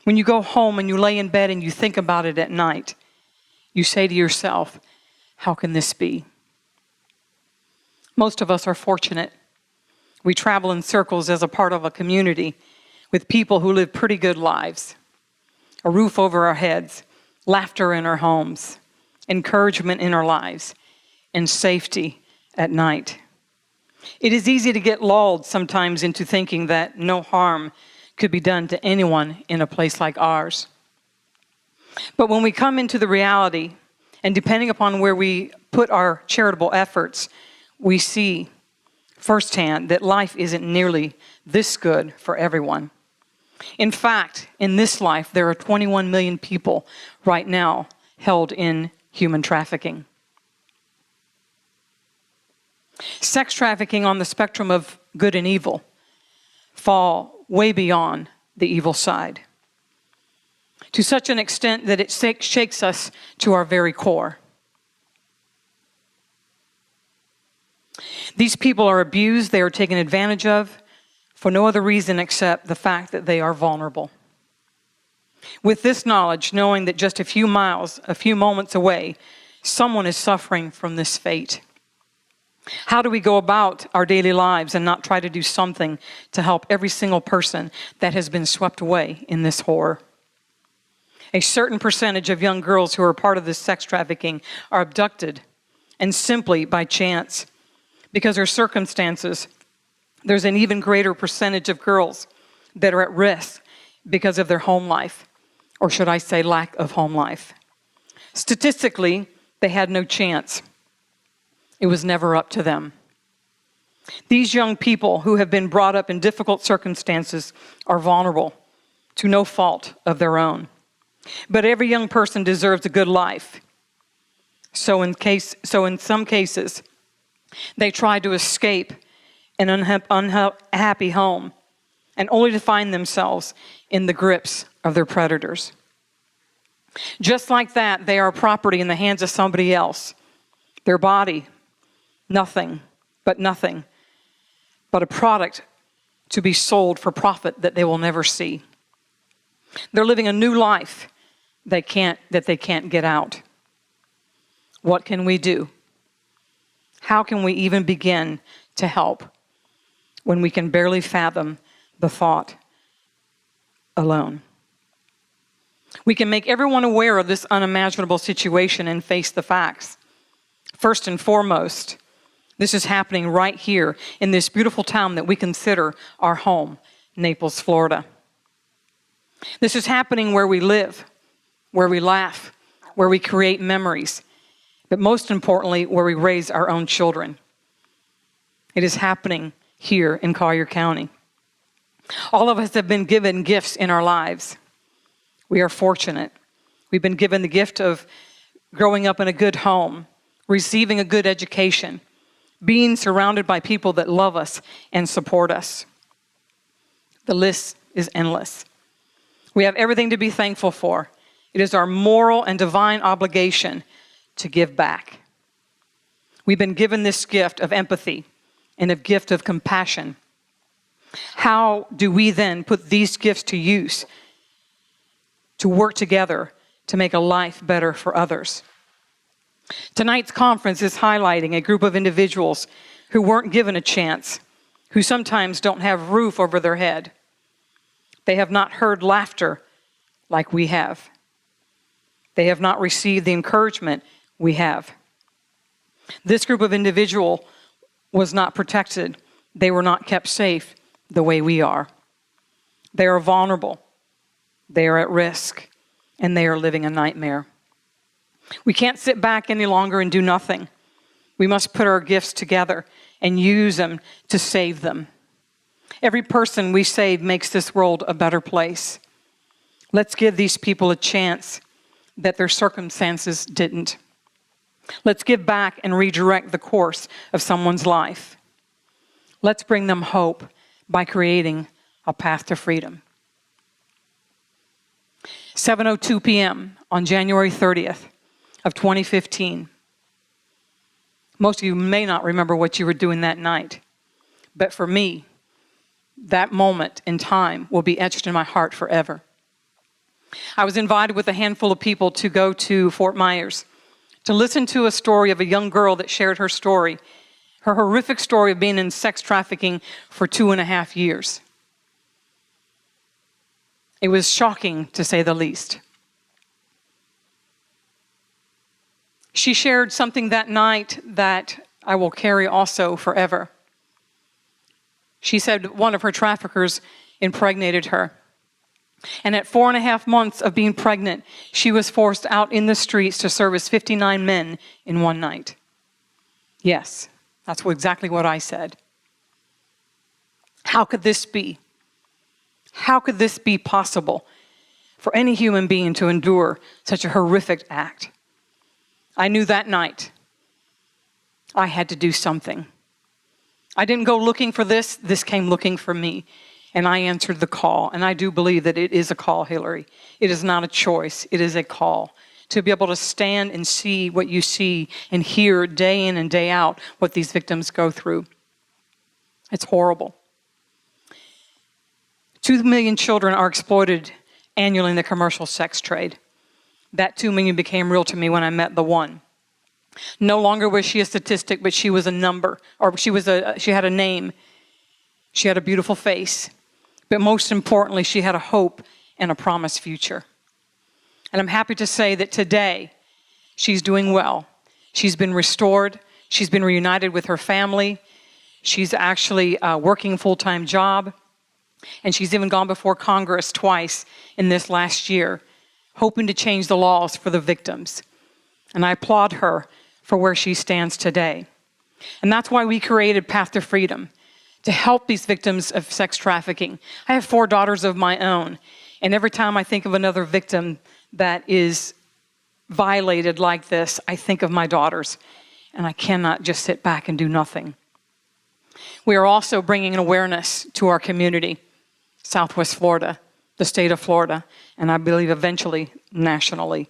when you go home and you lay in bed and you think about it at night, you say to yourself, how can this be? Most of us are fortunate. We travel in circles as a part of a community with people who live pretty good lives. A roof over our heads, laughter in our homes, encouragement in our lives, and safety at night. It is easy to get lulled sometimes into thinking that no harm could be done to anyone in a place like ours. But when we come into the reality, and depending upon where we put our charitable efforts, we see firsthand that life isn't nearly this good for everyone. In fact, in this life, there are 21 million people right now held in human trafficking. Sex trafficking on the spectrum of good and evil fall way beyond the evil side, to such an extent that it shakes us to our very core. These people are abused, they are taken advantage of for no other reason except the fact that they are vulnerable. With this knowledge, knowing that just a few miles, a few moments away, someone is suffering from this fate. How do we go about our daily lives and not try to do something to help every single person that has been swept away in this horror? A certain percentage of young girls who are part of this sex trafficking are abducted, and simply by chance, because of circumstances, there's an even greater percentage of girls that are at risk because of their home life, or should I say lack of home life. Statistically, they had no chance. It was never up to them. These young people who have been brought up in difficult circumstances are vulnerable. to no fault of their own. But every young person deserves a good life. So in some cases, they try to escape an unhappy home and only to find themselves in the grips of their predators. Just like that, they are property in the hands of somebody else. Their body, nothing, but a product to be sold for profit that they will never see. They're living a new life that they can't get out. What can we do? How can we even begin to help when we can barely fathom the thought alone? We can make everyone aware of this unimaginable situation and face the facts. First and foremost, this is happening right here in this beautiful town that we consider our home, Naples, Florida. This is happening where we live, where we laugh, where we create memories, but most importantly, where we raise our own children. It is happening here in Collier County. All of us have been given gifts in our lives. We are fortunate. We've been given the gift of growing up in a good home, receiving a good education, being surrounded by people that love us and support us. The list is endless. We have everything to be thankful for. It is our moral and divine obligation to give back. We've been given this gift of empathy and a gift of compassion. How do we then put these gifts to use to work together to make a life better for others? Tonight's conference is highlighting a group of individuals who weren't given a chance, who sometimes don't have a roof over their head. They have not heard laughter like we have. They have not received the encouragement we have. This group of individuals was not protected. They were not kept safe the way we are. They are vulnerable. They are at risk, and they are living a nightmare. We can't sit back any longer and do nothing. We must put our gifts together and use them to save them. Every person we save makes this world a better place. Let's give these people a chance that their circumstances didn't. Let's give back and redirect the course of someone's life. Let's bring them hope by creating a path to freedom. 7:02 p.m. on January 30th of 2015. Most of you may not remember what you were doing that night, but for me, that moment in time will be etched in my heart forever. I was invited with a handful of people to go to Fort Myers to listen to a story of a young girl that shared her story, her horrific story of being in sex trafficking for 2.5 years. It was shocking, to say the least. She shared something that night that I will carry also forever. She said one of her traffickers impregnated her. And at 4.5 months of being pregnant, she was forced out in the streets to service 59 men in one night. Yes, that's exactly what I said. How could this be? How could this be possible for any human being to endure such a horrific act? I knew that night I had to do something. I didn't go looking for this. This came looking for me. And I answered the call. And I do believe that it is a call, Hillary. It is not a choice. It is a call. To be able to stand and see what you see and hear day in and day out what these victims go through. It's horrible. 2 million children are exploited annually in the commercial sex trade. That 2 million became real to me when I met the one. No longer was she a statistic, but she was a number, or she had a name. She had a beautiful face. But most importantly, she had a hope and a promised future. And I'm happy to say that today, she's doing well. She's been restored. She's been reunited with her family. She's actually working a full-time job. And she's even gone before Congress twice in this last year, hoping to change the laws for the victims. And I applaud her for where she stands today. And that's why we created Path to Freedom, to help these victims of sex trafficking. I have 4 daughters of my own, And every time I think of another victim that is violated like this, I think of my daughters, and I cannot just sit back and do nothing. We are also bringing an awareness to our community, Southwest Florida, the state of Florida, and I believe eventually nationally.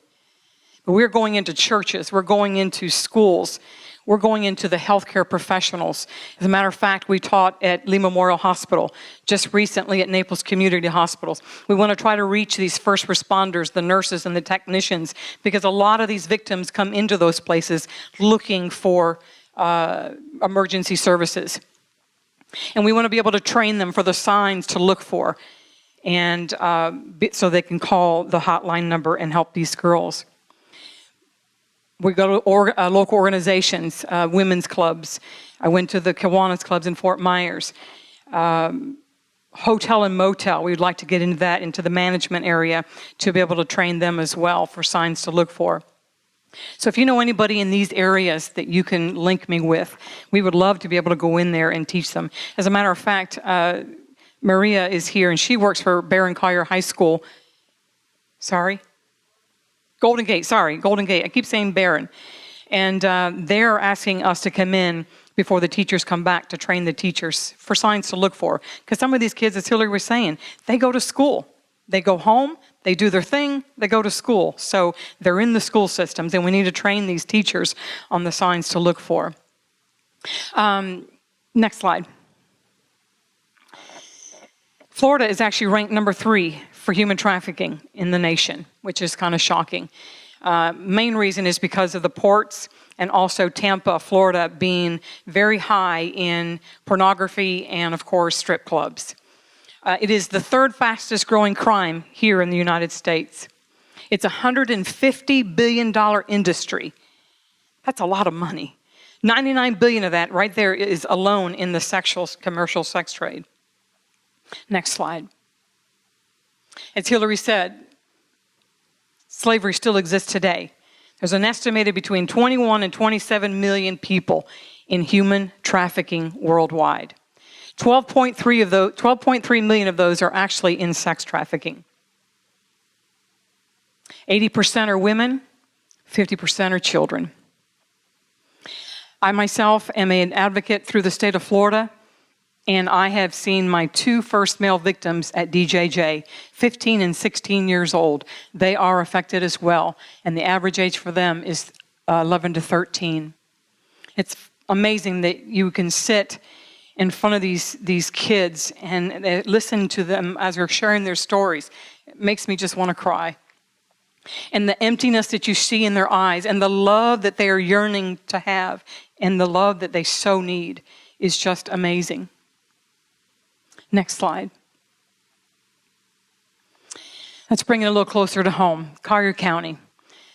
But we're going into churches, we're going into schools, we're going into the healthcare professionals. As a matter of fact, we taught at Lee Memorial Hospital, just recently at Naples Community Hospitals. We want to try to reach these first responders, the nurses and the technicians, because a lot of these victims come into those places looking for emergency services. And we want to be able to train them for the signs to look for, and so they can call the hotline number and help these girls. We go to local organizations, women's clubs. I went to the Kiwanis clubs in Fort Myers. Hotel and motel, we'd like to get into that, into the management area, to be able to train them as well for signs to look for. So if you know anybody in these areas that you can link me with, we would love to be able to go in there and teach them. As a matter of fact, Maria is here, and she works for Barron Collier High School. Golden Gate. I keep saying Barron. And they're asking us to come in before the teachers come back to train the teachers for signs to look for. Because some of these kids, as Hillary was saying, they go to school. They go home, they do their thing, they go to school. So they're in the school systems, and we need to train these teachers on the signs to look for. Next slide. Florida is actually ranked number 3 for human trafficking in the nation, which is kind of shocking. Main reason is because of the ports, and also Tampa, Florida, being very high in pornography and, of course, strip clubs. It is the 3rd fastest growing crime here in the United States. It's a $150 billion industry. That's a lot of money. 99 billion of that right there is alone in the commercial sex trade. Next slide. As Hillary said, slavery still exists today. There's an estimated between 21 and 27 million people in human trafficking worldwide. 12.3 million of those are actually in sex trafficking. 80% are women, 50% are children. I myself am an advocate through the state of Florida, and I have seen my 2 first male victims at DJJ, 15 and 16 years old. They are affected as well, and the average age for them is 11 to 13. It's amazing that you can sit in front of these kids and listen to them as they're sharing their stories. It makes me just want to cry. And the emptiness that you see in their eyes, and the love that they are yearning to have, and the love that they so need, is just amazing. Next slide. Let's bring it a little closer to home. Collier County.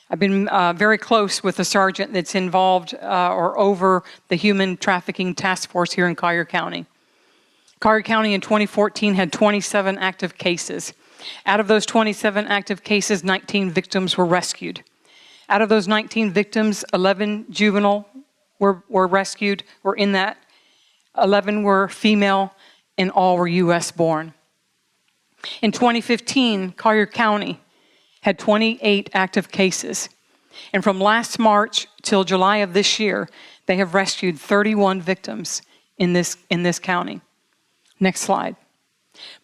I've been very close with the sergeant that's involved or over the human trafficking task force here in Collier County. Collier County in 2014 had 27 active cases. Out of those 27 active cases, 19 victims were rescued. Out of those 19 victims, 11 juvenile were rescued, were in that. 11 were female, and all were U.S. born. In 2015, Collier County had 28 active cases. And from last March till July of this year, they have rescued 31 victims in this county. Next slide.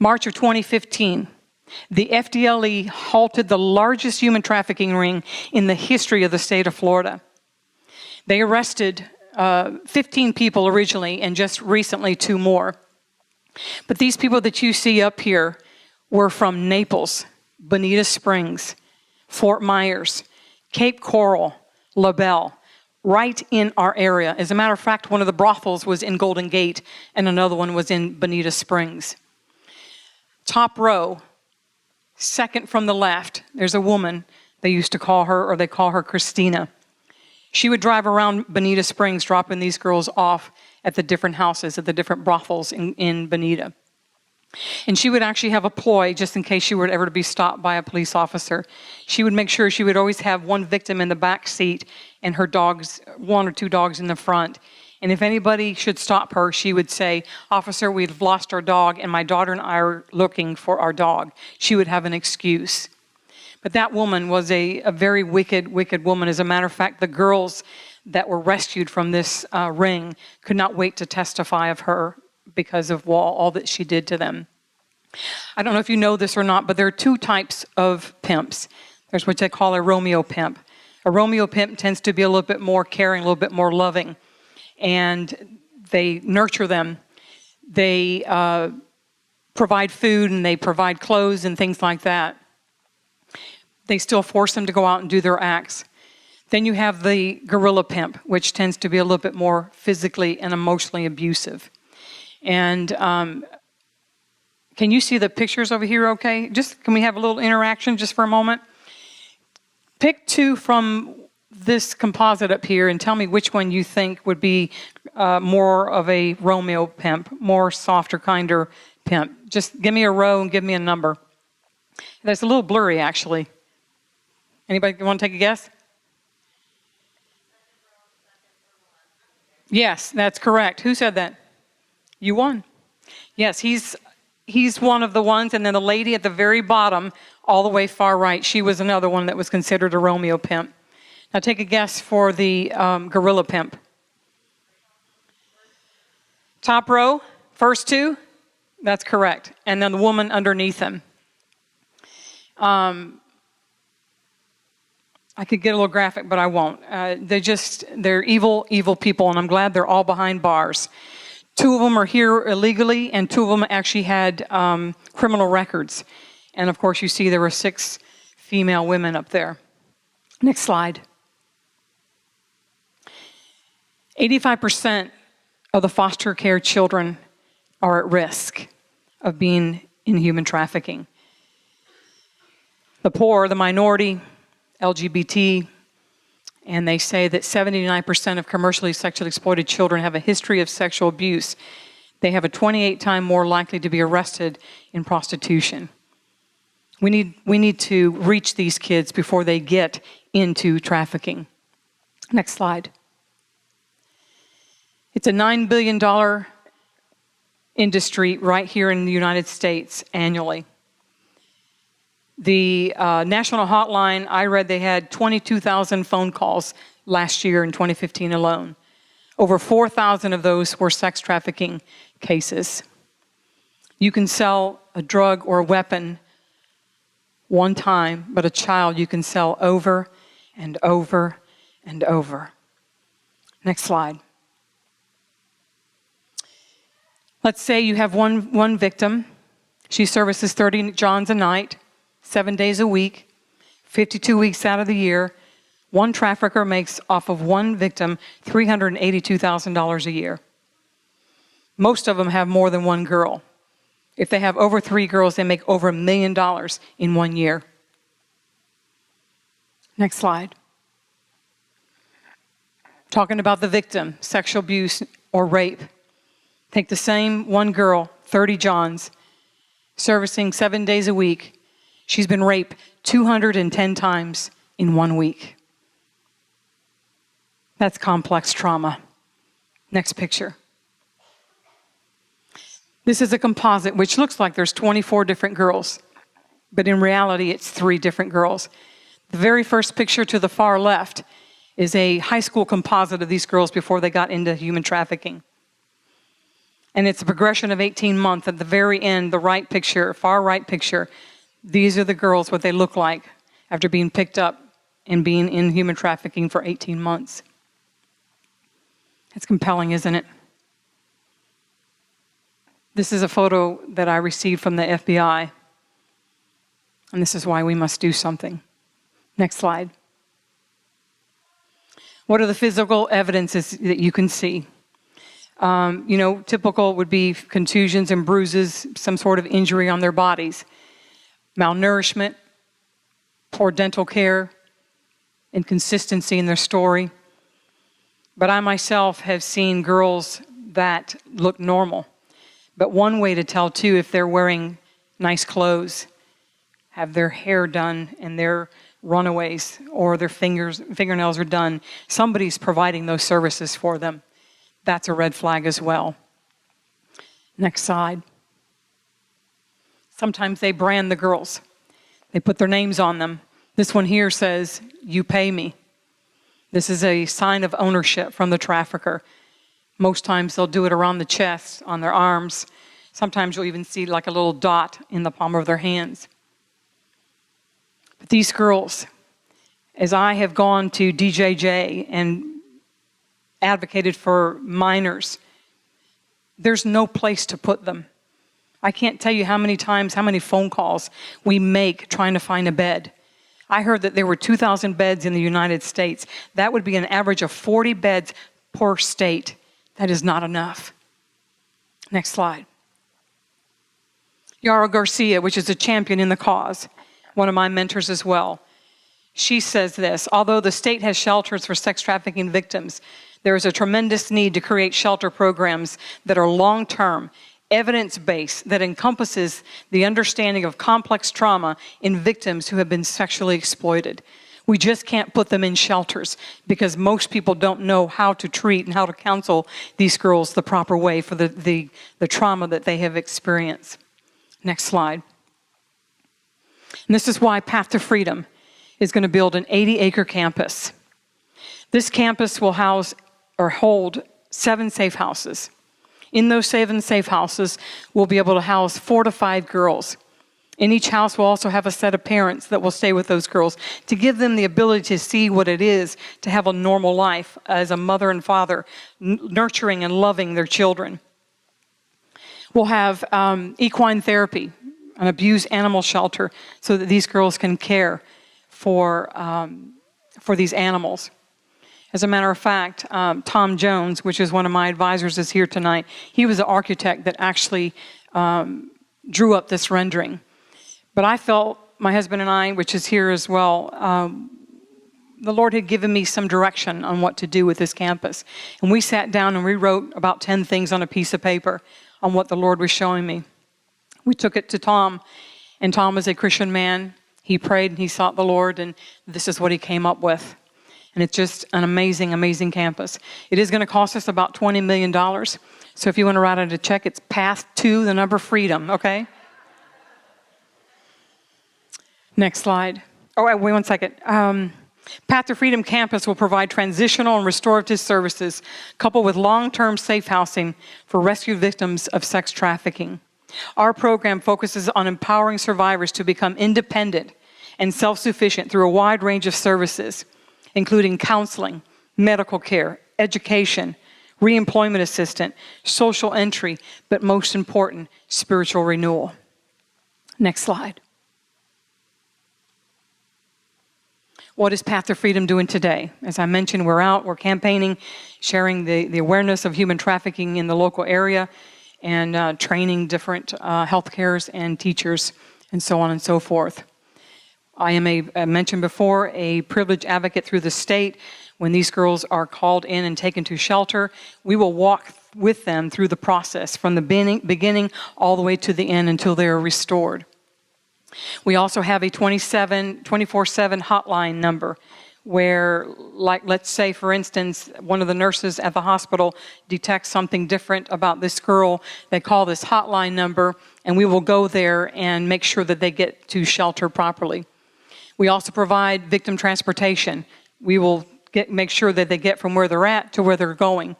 March of 2015, the FDLE halted the largest human trafficking ring in the history of the state of Florida. They arrested 15 people originally, and just recently 2 more. But these people that you see up here were from Naples, Bonita Springs, Fort Myers, Cape Coral, LaBelle, right in our area. As a matter of fact, one of the brothels was in Golden Gate, and another one was in Bonita Springs. Top row, second from the left, there's a woman. They used to call her, or they call her Christina. She would drive around Bonita Springs, dropping these girls off at the different houses, at the different brothels in Bonita. And she would actually have a ploy just in case she were ever to be stopped by a police officer. She would make sure she would always have one victim in the back seat and her dogs, 1 or 2 dogs in the front. And if anybody should stop her, she would say, "Officer, we've lost our dog, and my daughter and I are looking for our dog." She would have an excuse. But that woman was a very wicked, wicked woman. As a matter of fact, the girls that were rescued from this ring could not wait to testify of her because of all that she did to them. I don't know if you know this or not, but there are two types of pimps. There's what they call a Romeo pimp. A Romeo pimp tends to be a little bit more caring, a little bit more loving, and they nurture them. They provide food and they provide clothes and things like that. They still force them to go out and do their acts. Then you have the gorilla pimp, which tends to be a little bit more physically and emotionally abusive. And can you see the pictures over here okay? Can we have a little interaction just for a moment? Pick two from this composite up here and tell me which one you think would be more of a Romeo pimp, more softer, kinder pimp. Just give me a row and give me a number. That's a little blurry, actually. Anybody want to take a guess? Yes, that's correct. Who said that? You won. Yes, he's one of the ones, and then the lady at the very bottom, all the way far right, she was another one that was considered a Romeo pimp. Now take a guess for the gorilla pimp. Top row, first two, that's correct. And then the woman underneath him. I could get a little graphic, but I won't. They're evil, evil people, and I'm glad they're all behind bars. Two of them are here illegally, and two of them actually had criminal records. And of course, you see there were 6 female women up there. Next slide. 85% of the foster care children are at risk of being in human trafficking. The poor, the minority, LGBT, and they say that 79% of commercially sexually exploited children have a history of sexual abuse. They have a 28 times more likely to be arrested in prostitution. We need to reach these kids before they get into trafficking. Next slide. It's a $9 billion industry right here in the United States annually. The national hotline, I read they had 22,000 phone calls last year in 2015 alone. Over 4,000 of those were sex trafficking cases. You can sell a drug or a weapon one time, but a child you can sell over and over and over. Next slide. Let's say you have one victim. She services 30 Johns a night, 7 days a week, 52 weeks out of the year. One trafficker makes off of one victim $382,000 a year. Most of them have more than one girl. If they have over 3 girls, they make over $1 million in 1 year. Next slide. Talking about the victim, sexual abuse or rape. Take the same one girl, 30 Johns, servicing 7 days a week. She's been raped 210 times in 1 week. That's complex trauma. Next picture. This is a composite, which looks like there's 24 different girls, but in reality, it's 3 different girls. The very first picture to the far left is a high school composite of these girls before they got into human trafficking. And it's a progression of 18 months. At the very end, the right picture, far right picture, these are the girls, what they look like after being picked up and being in human trafficking for 18 months. It's compelling, isn't it? This is a photo that I received from the FBI. And this is why we must do something. Next slide. What are the physical evidences that you can see? Typical would be contusions and bruises, some sort of injury on their bodies, malnourishment, poor dental care, inconsistency in their story. But I myself have seen girls that look normal. But one way to tell, too, if they're wearing nice clothes, have their hair done, and they're runaways, or their fingernails are done, somebody's providing those services for them. That's a red flag as well. Next slide. Sometimes they brand the girls. They put their names on them. This one here says, "You pay me." This is a sign of ownership from the trafficker. Most times they'll do it around the chest, on their arms. Sometimes you'll even see like a little dot in the palm of their hands. But these girls, as I have gone to DJJ and advocated for minors, there's no place to put them. I can't tell you how many times, how many phone calls we make trying to find a bed. I heard that there were 2,000 beds in the United States. That would be an average of 40 beds per state. That is not enough. Next slide. Yara Garcia, which is a champion in the cause, one of my mentors as well. She says this: although the state has shelters for sex trafficking victims, there is a tremendous need to create shelter programs that are long-term, evidence-based, that encompasses the understanding of complex trauma in victims who have been sexually exploited. We just can't put them in shelters because most people don't know how to treat and how to counsel these girls the proper way for the trauma that they have experienced. Next slide. And this is why Path to Freedom is going to build an 80-acre campus. This campus will house or hold 7 safe houses. In those 7 safe houses, we'll be able to house 4 to 5 girls. In each house, we'll also have a set of parents that will stay with those girls to give them the ability to see what it is to have a normal life as a mother and father, nurturing and loving their children. We'll have equine therapy, an abused animal shelter, so that these girls can care for these animals. As a matter of fact, Tom Jones, which is one of my advisors, is here tonight. He was the architect that actually drew up this rendering. But I felt, my husband and I, which is here as well, the Lord had given me some direction on what to do with this campus. And we sat down and we wrote about 10 things on a piece of paper on what the Lord was showing me. We took it to Tom, and Tom is a Christian man. He prayed and he sought the Lord, and this is what he came up with. And it's just an amazing, amazing campus. It is going to cost us about $20 million. So if you want to write out a check, it's Path to the number Freedom, okay? Next slide. Oh, wait 1 second. Path to Freedom Campus will provide transitional and restorative services coupled with long-term safe housing for rescued victims of sex trafficking. Our program focuses on empowering survivors to become independent and self-sufficient through a wide range of services, including counseling, medical care, education, reemployment assistance, social entry, but most important, spiritual renewal. Next slide. What is Path to Freedom doing today? As I mentioned, we're campaigning, sharing the awareness of human trafficking in the local area, and training different healthcares and teachers, and so on and so forth. I am, I mentioned before, a privileged advocate through the state. When these girls are called in and taken to shelter, we will walk with them through the process from the beginning all the way to the end until they are restored. We also have a 24/7 hotline number where, like, let's say, for instance, one of the nurses at the hospital detects something different about this girl. They call this hotline number, and we will go there and make sure that they get to shelter properly. We also provide victim transportation. We will make sure that they get from where they're at to where they're going.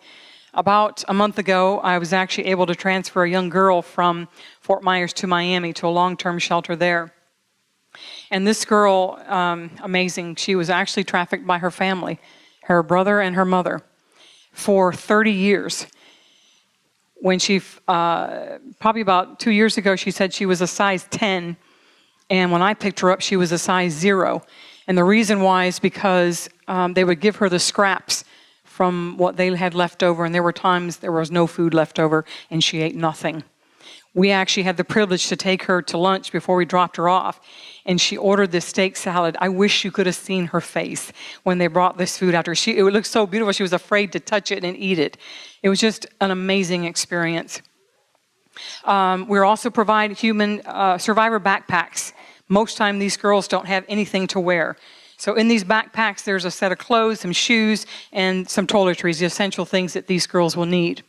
About a month ago, I was actually able to transfer a young girl from Fort Myers to Miami to a long-term shelter there. And this girl, amazing, she was actually trafficked by her family, her brother and her mother, for 30 years. When she, probably about 2 years ago, she said she was a size 10. And when I picked her up, she was a size 0. And the reason why is because they would give her the scraps from what they had left over, and there were times there was no food left over, and she ate nothing. We actually had the privilege to take her to lunch before we dropped her off, and she ordered this steak salad. I wish you could have seen her face when they brought this food out to her. It looked so beautiful. She was afraid to touch it and eat it. It was just an amazing experience. We're also provide human survivor backpacks. Most time these girls don't have anything to wear. So in these backpacks, there's a set of clothes, some shoes, and some toiletries, the essential things that these girls will need.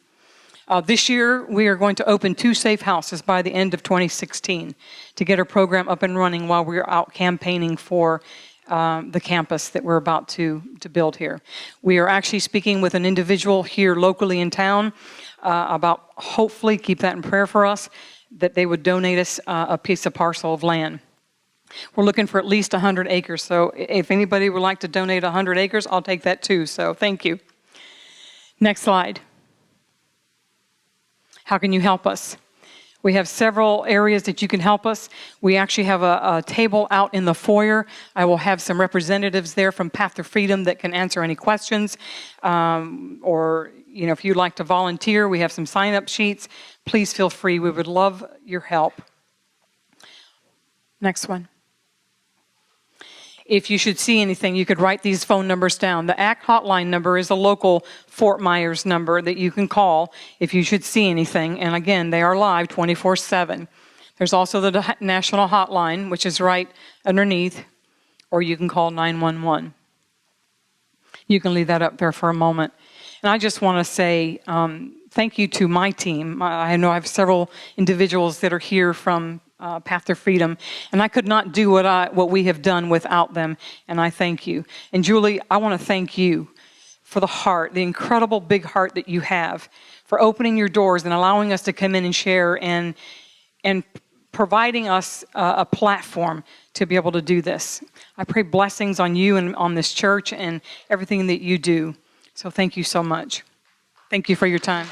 This year, we are going to open 2 safe houses by the end of 2016 to get our program up and running while we're out campaigning for the campus that we're about to build here. We are actually speaking with an individual here locally in town about, hopefully, keep that in prayer for us, that they would donate us a piece of parcel of land. We're looking for at least 100 acres, so if anybody would like to donate 100 acres, I'll take that too, so thank you. Next slide. How can you help us? We have several areas that you can help us. We actually have a table out in the foyer. I will have some representatives there from Path to Freedom that can answer any questions. Or, if you'd like to volunteer, we have some sign-up sheets. Please feel free. We would love your help. Next one. If you should see anything, you could write these phone numbers down. The ACT hotline number is a local Fort Myers number that you can call if you should see anything. And again, they are live 24/7. There's also the national hotline, which is right underneath, or you can call 911. You can leave that up there for a moment. And I just want to say thank you to my team. I know I have several individuals that are here from Path to Freedom, and I could not do what we have done without them, and I thank you. And Julie, I want to thank you for the heart, the incredible big heart that you have, for opening your doors and allowing us to come in and share and providing us a platform to be able to do this. I pray blessings on you and on this church and everything that you do. So thank you so much. Thank you for your time.